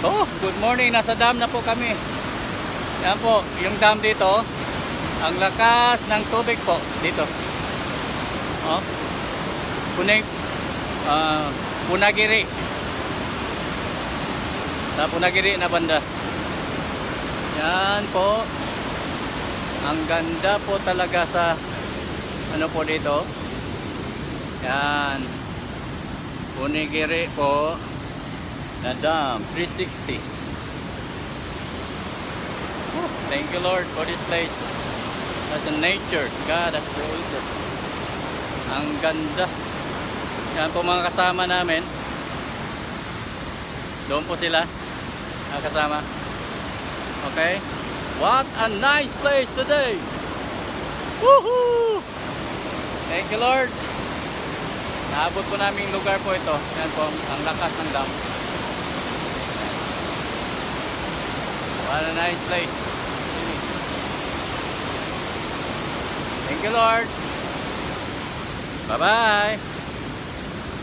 Oh, good morning. Nasa dam na po kami. Yan po, yung dam dito. Ang lakas ng tubig po dito. Oh. Punagiri. Sa Punagiri na banda. Yan po. Ang ganda po talaga sa ano po dito. Yan. Punagiri po. Na dam 360. Thank you Lord for this place. That's a nature. God has created. Ang ganda. Yan po mga kasama namin. Doon po sila kasama. Okay. What a nice place today. Woohoo! Thank you Lord. Naabot po namin yung lugar po ito. Yan po ang lakas ng dam. What a nice place. Thank you Lord. Bye-bye.